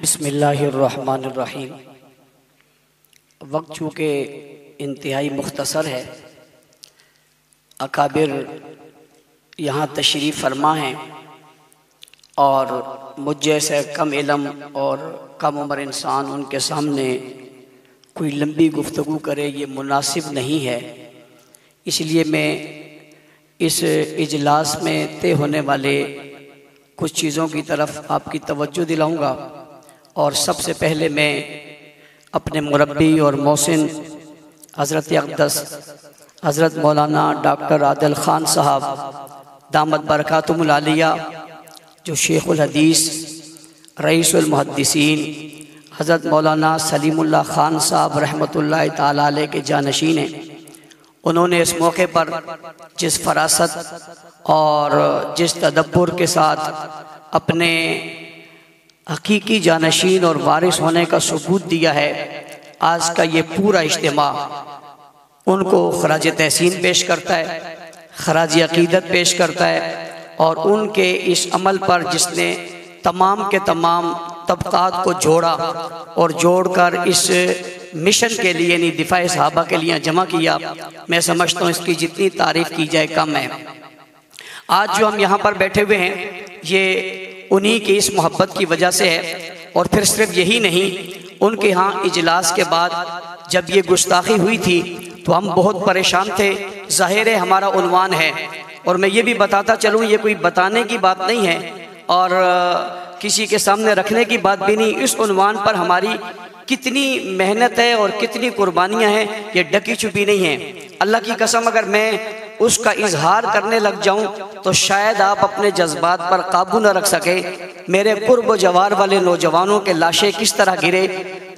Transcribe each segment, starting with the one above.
بسم اللہ الرحمن الرحیم۔ وقت چونکہ انتہائی مختصر ہے، اکابر یہاں تشریف فرما ہیں اور مجھ جیسے کم علم اور کم عمر انسان ان کے سامنے کوئی لمبی گفتگو کرے یہ مناسب نہیں ہے، اس لیے میں اس اجلاس میں طے ہونے والے کچھ چیزوں کی طرف آپ کی توجہ دلاؤں گا۔ اور سب سے پہلے میں اپنے مربی اور محسن حضرت اقدس حضرت مولانا ڈاکٹر عادل خان صاحب دامت برکاتہم العالیہ، جو شیخ الحدیث رئیس المحدثین حضرت مولانا سلیم اللہ خان صاحب رحمۃ اللہ تعالیٰ علیہ کے جانشین ہیں، انہوں نے اس موقع پر جس فراست اور جس تدبر کے ساتھ اپنے حقیقی جانشین اور وارث ہونے کا ثبوت دیا ہے، آج کا یہ پورا اجتماع ان کو خراج تحسین پیش کرتا ہے، خراج عقیدت پیش کرتا ہے، اور ان کے اس عمل پر جس نے تمام کے تمام طبقات کو جوڑا اور جوڑ کر اس مشن کے لیے یعنی دفاع صحابہ کے لیے جمع کیا، میں سمجھتا ہوں اس کی جتنی تعریف کی جائے کم ہے۔ آج جو ہم یہاں پر بیٹھے ہوئے ہیں یہ انہی کی اس محبت کی وجہ سے ہے، اور پھر صرف یہی نہیں، ان کے ہاں اجلاس کے بعد جب یہ گستاخی ہوئی تھی تو ہم بہت پریشان تھے۔ ظاہر ہے ہمارا عنوان ہے، اور میں یہ بھی بتاتا چلوں یہ کوئی بتانے کی بات نہیں ہے اور کسی کے سامنے رکھنے کی بات بھی نہیں، اس عنوان پر ہماری کتنی محنت ہے اور کتنی قربانیاں ہیں یہ ڈکی چھپی نہیں ہیں۔ اللہ کی قسم اگر میں اس کا اظہار کرنے لگ جاؤں تو شاید آپ اپنے جذبات پر قابو نہ رکھ سکے۔ میرے قرب و جوار والے نوجوانوں کے لاشیں کس طرح گرے،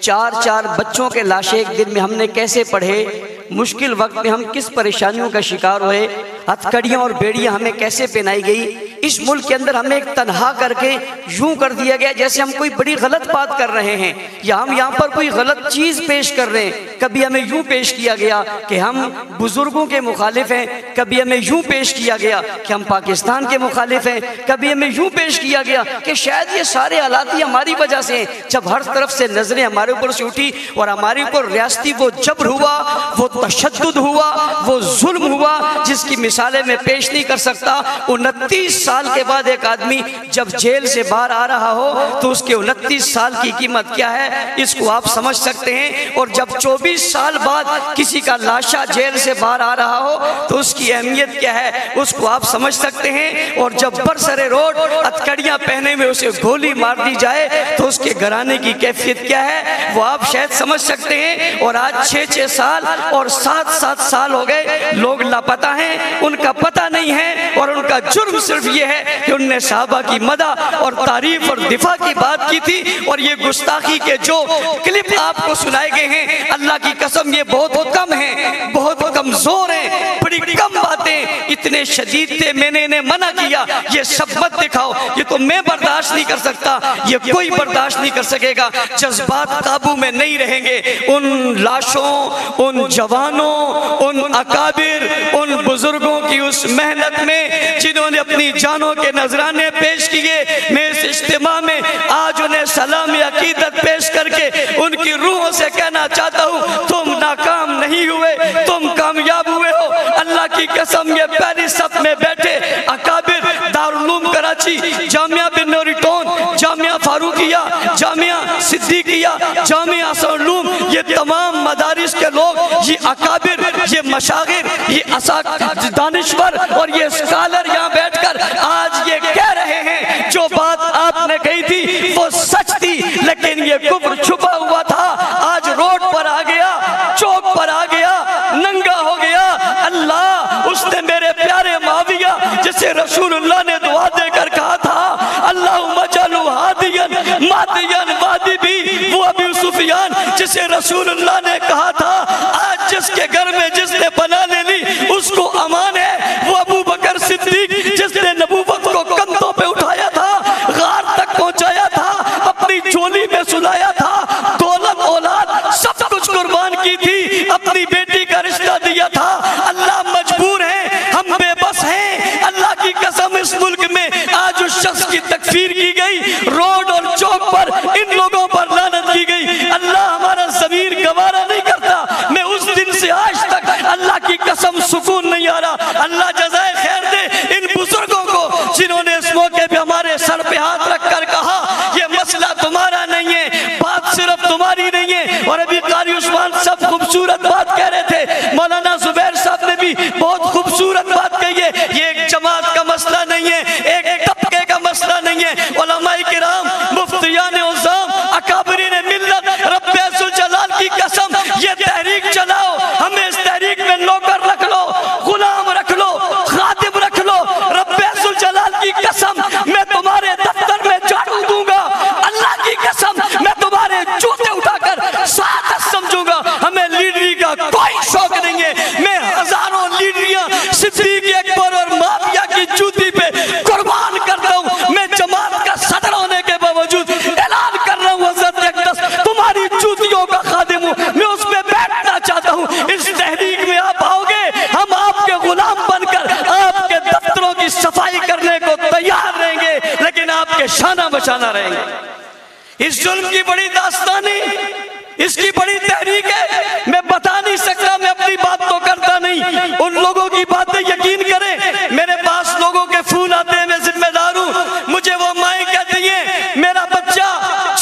چار بچوں کے لاشیں ایک دن میں ہم نے کیسے پڑھے، مشکل وقت میں ہم کس پریشانیوں کا شکار ہوئے، ہتھکڑیاں اور بیڑیاں ہمیں کیسے پہنائی گئی، اس ملک کے اندر ہمیں ایک تنہا کر کے یوں کر دیا گیا جیسے ہم کوئی بڑی غلط بات کر رہے ہیں یا ہم یہاں پر کوئی غلط چیز پیش کر رہے ہیں۔ کبھی ہمیں یوں پیش کیا گیا کہ ہم بزرگوں کے مخالف ہیں، کبھی ہمیں یوں پیش کیا گیا کہ ہم پاکستان کے مخالف ہیں، کبھی ہمیں یوں پیش کیا گیا کہ شاید یہ سارے حالات ہی ہماری وجہ سے ہیں۔ جب ہر طرف سے نظریں ہمارے اوپر سے اٹھی اور ہمارے اوپر ریاستی وہ جبر ہوا، وہ تشدد ہوا، وہ ظلم ہوا جس کی مثالیں میں پیش نہیں کر سکتا۔ 29 سال کے بعد ایک آدمی جب جیل سے باہر آ رہا ہو تو اس کے 29 سال کی قیمت کیا ہے اس کو آپ سمجھ سکتے ہیں، اور جب 24 سال بعد کسی کا لاشا جیل سے باہر آ رہا ہو تو اس کی اہمیت کیا ہے اس کو آپ سمجھ سکتے ہیں، اور جب برسر روڈ ہتھکڑیاں پہنے میں اسے گولی مار دی جائے تو اس کے گھرانے کی کیفیت کیا ہے وہ آپ شاید سمجھ سکتے ہیں۔ اور آج 6 سال اور 7 سال ہو گئے، لوگ لاپتہ ہیں، ان کا پتہ نہیں ہے، اور ان کا جرم صرف یہ ہے کہ انہوں نے صحابہ کی مدح اور تعریف اور دفاع کی بات کی تھی، اور یہ گستاخی کے جو کلپ آپ کو سنائے گئے ہیں اللہ کی قسم یہ بہت کم ہیں، بہت کمزور ہیں، بڑی کم باتیں اتنے شدید تھے، میں نے انہیں منع کیا یہ سب مت دکھاؤ، یہ تو میں برداشت نہیں کر سکتا، یہ کوئی برداشت نہیں کر سکے گا۔ جذبات قابو میں نہیں رہیں گے، ان لاشوں، ان جوانوں، ان اکابر، ان بزرگوں کی اس محنت میں جنہوں نے اپنی جانوں کے نذرانے پیش کیے، میں اس اجتماع میں آج انہیں سلام عقیدت پیش کر کے ان کی روحوں سے کہنا چاہتا ہوں تم ناکام نہیں ہوئے، تم کامیاب ہوئے ہو۔ اللہ کی قسم یہ پہلی صف میں بیٹھے اکابر دارالعلوم کراچی، جامعہ بن نوری ٹون، جامعہ فاروقیہ، جامعہ صدیقیہ، جامعہ حسن العلوم، یہ تمام مدارس کے لوگ، یہ اکابر، یہ مشاغر، یہ دانشور اور یہ اسکالر یہاں بیٹھ کر آج یہ کہہ رہے ہیں جو بات آپ نے کہی تھی وہ سچ تھی، لیکن یہ کفر چھپا ہوا تھا، آج روڈ پر آ گیا، چوک پر آ گیا، ننگا ہو گیا۔ اللہ اس نے میرے پیارے معاویہ جسے رسول اللہ نے دعا دے کر کہا تھا اللہم اجعلہ ہادیا مہدیا وادی بھی، وہ ابو سفیان جسے رسول اللہ نے کہا تھا آج جس کے گھر میں جس نے پناہ لے لی اس کو امان ہے، وہ ابو بکر صدیق جس نے نبوت کو کندھوں پہ اٹھایا تھا، غار تک پہنچایا تھا، اپنی چولی میں سلایا تھا، دولت اولاد سب کچھ قربان کی تھی، اپنی بیٹی کا رشتہ دیا تھا۔ اللہ مجبور ہے، ہم بے بس ہیں۔ اللہ کی قسم اس ملک میں آج اس شخص کی تکفیر کی گئی، روڈ اور چوک پر ان لوگوں نہیں ہے. اور ابھی قاری عثمان سب خوبصورت بات کہہ رہے تھے, مولانا زبیر صاحب نے بھی بہت خوبصورت بات کہی ہے. یہ ایک جماعت کا مسئلہ نہیں ہے, ایک طبقے کا مسئلہ نہیں ہے. علماء کرام, مفتیان عظام, اکابرین ملت, رب عز و جلال کی قسم یہ تحریک چلاؤ, ہمیں اس تحریک میں نوکر رکھ لو, غلام رکھ لو, خادم رکھ لو. رب عز و جلال کی قسم میں تمہارے دفتر میں جھاڑو دوں گا, اللہ کی قسم میں تمہارے جوتے اٹھا کر سعادت سمجھوں گا. ہمیں لیڈری کا کوئی شوق نہیں ہے. میں ہزاروں لیڈریاں صدیق اکبر اور معاویہ کی جوتی پہ قربان کرتا ہوں. میں جماعت کا صدر ہونے کے باوجود اعلان کر رہا ہوں, حضرت اقدس تمہاری جوتیوں کا خادم ہوں, میں اس میں بیٹھنا چاہتا ہوں. اس تحریک میں آپ آؤ گے, ہم آپ کے غلام بن کر آپ کے دفتروں کی صفائی کرنے کو تیار رہیں گے, لیکن آپ کے شانہ بشانہ رہیں گے. اس ظلم کی بڑی داستانی, اس کی بڑی تحریک ہے. میں بتا نہیں سکتا, میں اپنی بات تو کرتا نہیں, ان لوگوں کی باتیں یقین کریں. میرے پاس لوگوں کے فون آتے ہیں, میں ذمہ دار ہوں. مجھے وہ مائیں کہتی ہیں میرا بچہ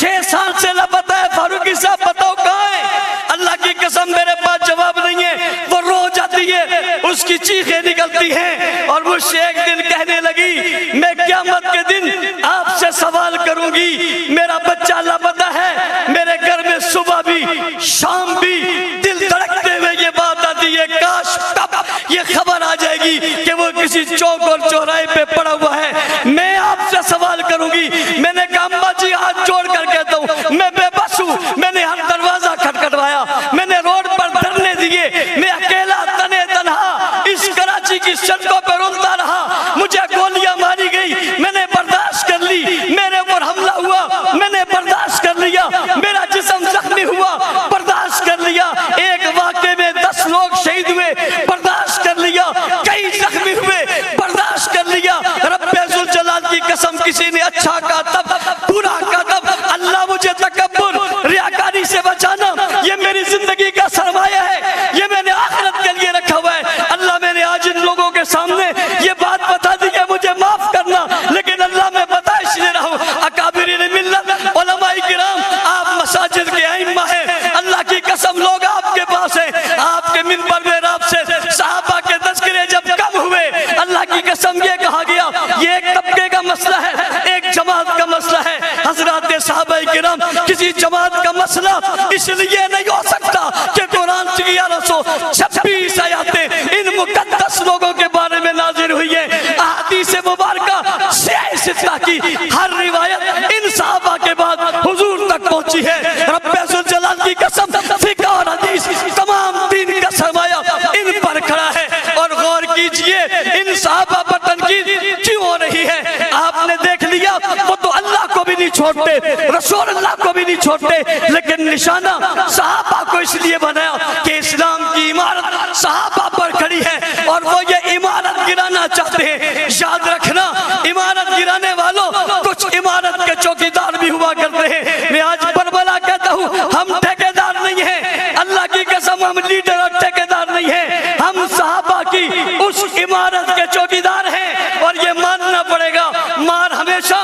6 سال سے لاپتہ ہے, فاروقی صاحب بتاؤ کہاں ہے. اللہ کی قسم میرے پاس جواب نہیں ہے. وہ رو جاتی ہے, اس کی چیخیں نکلتی ہیں, اور مجھ سے ایک دن کہنے لگی میں قیامت کے دن آپ سے سوال کروں گی, میرا بچہ لاپتہ ہے. میرے گھر میں صبح بھی شام بھی دل دھڑکتے ہوئے یہ بات آتی ہے, کاش کب یہ خبر آ جائے گی کہ وہ کسی چوک اور چوراہے پہ پڑا ہوا ہے. میں آپ سے سوال کروں گی. میں نے کہا اماں جی ہاتھ جوڑ کر کہتا ہوں میں بے بس ہوں. میں نے ہر دروازہ کھٹکھٹوایا, میں نے روڈ پر دھرنے دیے, میں اکیلا تنے تنہا اس کراچی کی سڑکوں پر رولتا رہا. مجھے گولیاں ماری گئی, میں نے برداشت کر لی. میرے اوپر حملہ ہوا, میں نے برداشت کر لیا. میرا جسم زخمی ہوا, برداشت کر لیا. ایک واقعے میں 10 لوگ شہید ہوئے, برداشت کر لیا. کئی زخمی ہوئے, برداشت کر لیا. رب عز و جلال کی قسم کسی نے اچھا کہا تب, برا کہا تب. اللہ مجھے تکبر ریاکاری سے بچانا, یہ میری زندگی کا سرمایہ ہے, یہ میں نے آخرت کے لیے رکھا ہوا ہے. اللہ میں نے آج ان لوگوں کے سامنے یہ بات بتا دی ہے, مجھے معاف کرنا, لیکن اللہ میں بتا اس لیے رہا ہوں. اکابرین ملت, علماء کرام, آپ مساجد کے ائمہ ہیں. اللہ کی قسم لوگ آپ کے پاس ہیں, آپ کے منبر میں آپ سے صحابہ کے تذکرے جب کم ہوئے, اللہ کی قسم یہ کہا گیا یہ ایک طبقے کا مسئلہ ہے, ایک جماعت کا مسئلہ ہے. حضرات صحابہ کرام, کسی جماعت کا مسئلہ اس لیے نہیں ہو سکتا کہ قرآن کی 1126 آیاتیں ان مقدس لوگوں کے بارے میں نازل ہوئی ہیں. احادیث مبارکہ سیاہ ستہ کی ہر روایت ان صحابہ کے بعد حضور تک پہنچی ہے. رب عز و جلال کی قسم فقہ اور حدیث تمام دین کا سرمایہ ان پر کھڑا ہے. اور غور کیجئے ان صحابہ پر تنقید کیوں ہو رہی ہے. آپ نے دیکھ لیا وہ تو اللہ کو بھی نہیں چھوڑتے, رسول اللہ کو بھی نہیں چھوڑتے, لیکن نشانہ صحابہ کو اس لیے بنایا کہ اسلام کی عمارت صحابہ پر کھڑی ہے, اور وہ یہ عمارت گرانا چاہتے ہیں. یاد رکھنا, عمارت گرانے والوں کچھ عمارت کے چوکیدار بھی ہوا کرتے ہیں. میں آج بربلا کہتا ہوں ہم ٹھیکیدار نہیں ہیں, اللہ کی قسم ہم لیڈر اور ٹھیکیدار نہیں ہیں, ہم صحابہ کی اس عمارت کے چوکیدار ہیں. اور یہ ماننا پڑے گا, مار ہمیشہ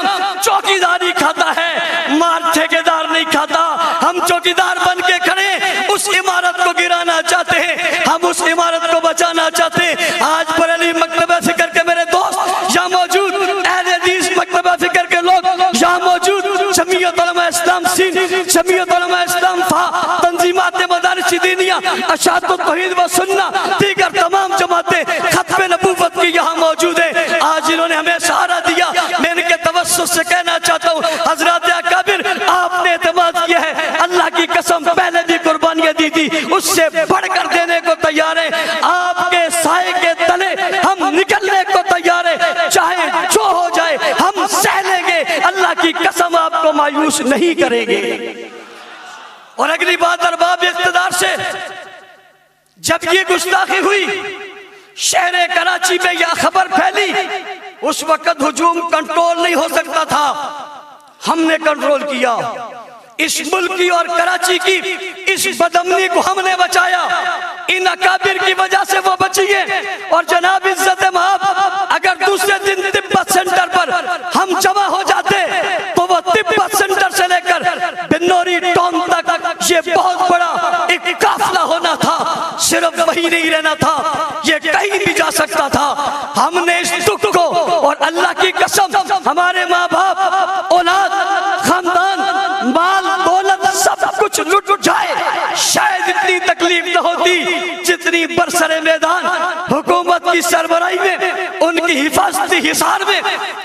چوکیداری کھاتا ہے, مار ٹھیکیدار نہیں کھاتا. ہم چوکیدار بن کے کھڑے اس عمارت کو گرانا چاہتے ہیں, ہم اس عمارت کو بچانا چاہتے ہیں. آج بریلی مکتبہ فکر کے میرے دوست یہاں موجود, اہل حدیث مکتبہ فکر کے لوگ یہاں موجود, جمعیت علماء اسلام سین, جمعیت علماء اسلام فا, تنظیمات مدارس دینیہ, اشاعت التوحید و سنہ, دیگر تمام جماعتیں ختم نبوت کی یہاں موجود ہیں. آج انہوں نے ہمیں سہارا دیا. میں ان کے توسط سے کہنا چاہتا ہوں حضرات اکابر, آپ نے اعتماد کیا ہے, اللہ کی قسم پہلے بھی قربانیاں دی تھی, اس سے بڑھ کر دینے کو تیار ہیں. آپ کے سائے کے تلے ہم نکلنے کو تیار ہیں, چاہے جو ہو جائے ہم سہ لیں گے. اللہ کی قسم آپ کو مایوس نہیں کریں گے. اور اگلی بات ارباب اقتدار سے, جب یہ گستاخی ہوئی شہر کراچی میں یہ خبر پھیلی, اس وقت ہجوم کنٹرول نہیں ہو سکتا تھا, ہم نے کنٹرول کیا. اس ملک کی اور کراچی کی اس بدامنی کو ہم نے بچایا. ان اکابر کی وجہ سے وہ بچی ہے. اور جناب عزت مآب, اگر دوسرے دن تبت سینٹر پر ہم جمع ہو جاتے تو وہ تبت سینٹر سے لے کر بنوری ٹاؤن تک یہ وقت وہی نہیں رہنا تھا، یہ کہیں بھی جا سکتا تھا۔ ہم نے اس دکھ کو، اور اللہ کی قسم ہمارے ماں باپ، اولاد، خاندان، مال دولت سب کچھ لٹ جائے، شاید اتنی تکلیف نہ ہوتی جتنی برسر میدان حکومت کی سربراہی میں، ان کی حفاظتی حصار میں،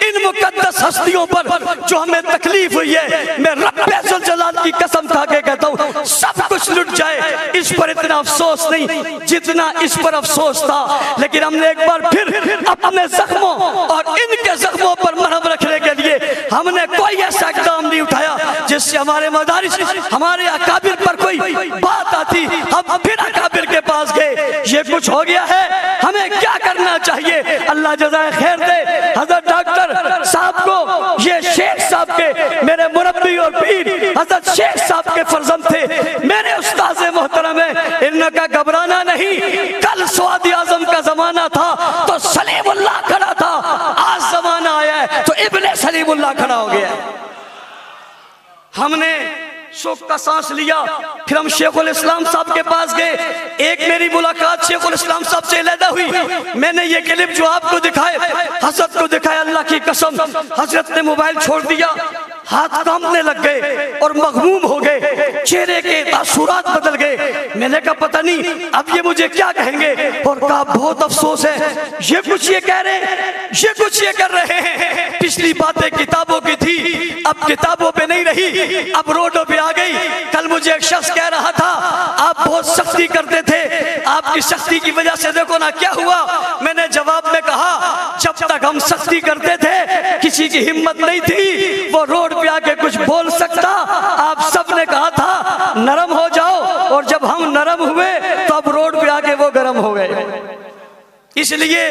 ان مقدس ہستیوں پر جو ہمیں تکلیف ہوئی ہے۔ میں رب ذوالجلال کی قسم کھا کے کہتا ہوں سب کچھ لٹ جائے، اس پر اتنا افسوس نہیں جتنا اس پر افسوس تھا۔ لیکن ہم نے ایک بار پھر اپنے زخموں اور ان کے زخموں پر مرہم رکھنے کے لیے ہم نے کوئی ایسا اقدام نہیں اٹھایا جس سے ہمارے مدارس، ہمارے اکابر پر کوئی بات آتی۔ ہم پھر اکابر کے پاس گئے، یہ کچھ ہو گیا ہے، ہمیں کیا کرنا چاہیے؟ اللہ جزائے خیر دے حضرت ڈاکٹر صاحب کو، یہ شیخ صاحب کے میرے مربی اور پیر حضرت شیخ صاحب کے فرزند تھے، میرے استاذ محترم ہیں۔ ان کا گھبرانا نہیں، کل سواد اعظم کا زمانہ تھا تو سلیم اللہ کھڑا تھا، آج زمانہ آیا ہے تو ابن سلیم اللہ کھڑا ہو گیا۔ ہم نے سکھ کا سانس لیا، پھر ہم شیخ الاسلام صاحب کے پاس گئے۔ ایک میری ملاقات شیخ الاسلام صاحب سے علیحدہ ہوئی، میں نے یہ کلپ جو آپ کو دکھائے، حضرت کو دکھایا، اللہ کی قسم حضرت نے موبائل چھوڑ دیا، ہاتھ کانپنے لگ گئے اور مغموم ہو گئے، چہرے کے تاثرات بدل گئے۔ میں نے کہا پتہ نہیں اب یہ مجھے کیا کہیں گے، اور کہا بہت افسوس ہے، یہ کچھ یہ کہہ رہے ہیں، یہ کچھ یہ کر رہے ہیں۔ پچھلی باتیں کتابوں کی تھی، اب کتابوں پہ نہیں رہی، اب روڈوں پہ آ گئی۔ کل مجھے ایک شخص کہہ رہا تھا آپ بہت سختی کرتے تھے، آپ کی سختی کی وجہ سے دیکھو نا کیا ہوا۔ میں نے جواب میں کہا جب تک ہم سختی کرتے تھے کسی کی ہمت نہیں تھی وہ روڈ پہ آ کے کچھ بول سکتا۔ آپ سب نے کہا تھا نرم ہو جاؤ، اور جب ہم نرم ہوئے تو اب روڈ پہ آ کے وہ گرم ہو گئے۔ اس لیے